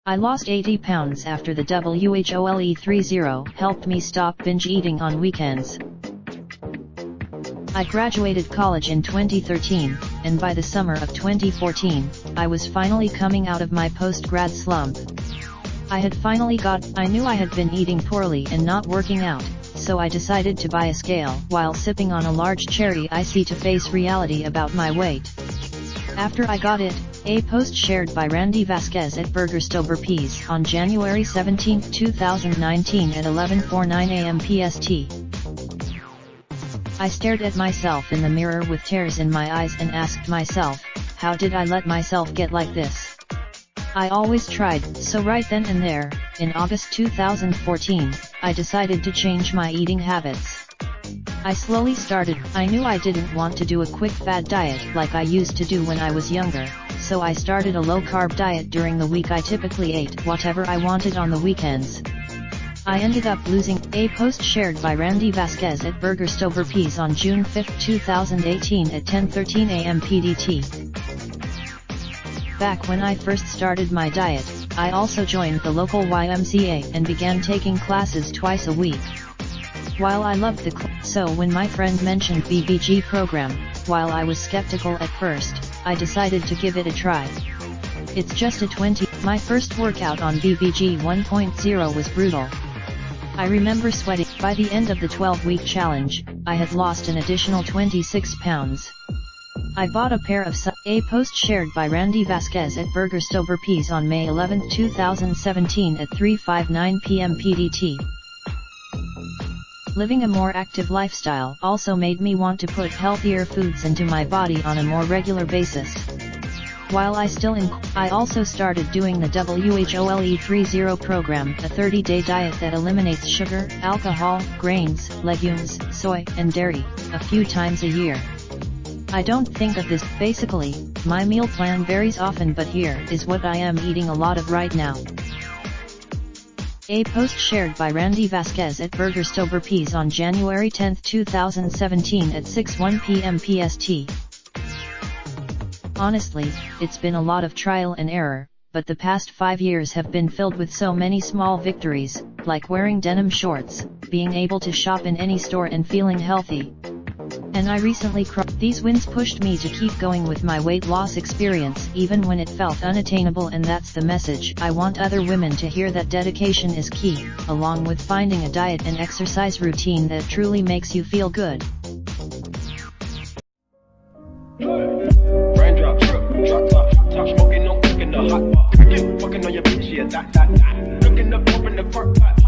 I lost 80 pounds after the Whole30 helped me stop binge eating on weekends. I graduated college in 2013, and by the summer of 2014, I was finally coming out of my post-grad slump. I knew I had been eating poorly and not working out, so I decided to buy a scale while sipping on a large cherry iced to face reality about my weight. After I got it, a post shared by Randy Vasquez at Burgerstober Peas on January 17, 2019 at 11:49 a.m. PST. I stared at myself in the mirror with tears in my eyes and asked myself, how did I let myself get like this? I always tried, so right then and there, in August 2014, I decided to change my eating habits. I slowly started. I knew I didn't want to do a quick fad diet like I used to do when I was younger, so I started a low-carb diet during the week. I typically ate whatever I wanted on the weekends. I ended up losing. A post shared by Randy Vasquez at Burgerstober Peas on June 5, 2018 at 10:13 a.m. PDT. Back when I first started my diet, I also joined the local YMCA and began taking classes twice a week. While I loved so when my friend mentioned BBG program, while I was skeptical at first, I decided to give it a try. It's just a 20. My first workout on BBG 1.0 was brutal. I remember sweating. By the end of the 12-week challenge, I had lost an additional 26 pounds. I bought a pair of A post shared by Randy Vasquez at Burgerstober Peas on May 11, 2017 at 3:59 p.m. PDT. Living a more active lifestyle also made me want to put healthier foods into my body on a more regular basis. While I also started doing the Whole30 program, a 30-day diet that eliminates sugar, alcohol, grains, legumes, soy, and dairy, a few times a year. I don't think of this. Basically, my meal plan varies often, but here is what I am eating a lot of right now. A post shared by Randy Vasquez at Burgerstober Peas on January 10, 2017 at 6:01 p.m. PST. Honestly, it's been a lot of trial and error, but the past 5 years have been filled with so many small victories, like wearing denim shorts, being able to shop in any store and feeling healthy. And I recently these wins pushed me to keep going with my weight loss experience even when it felt unattainable, and that's the message I want other women to hear, that dedication is key, along with finding a diet and exercise routine that truly makes you feel good. Raindrop, drop top smoking, no cooking the hot pot. Fucking on your bitch, yeah, that. Looking up, open the park pot.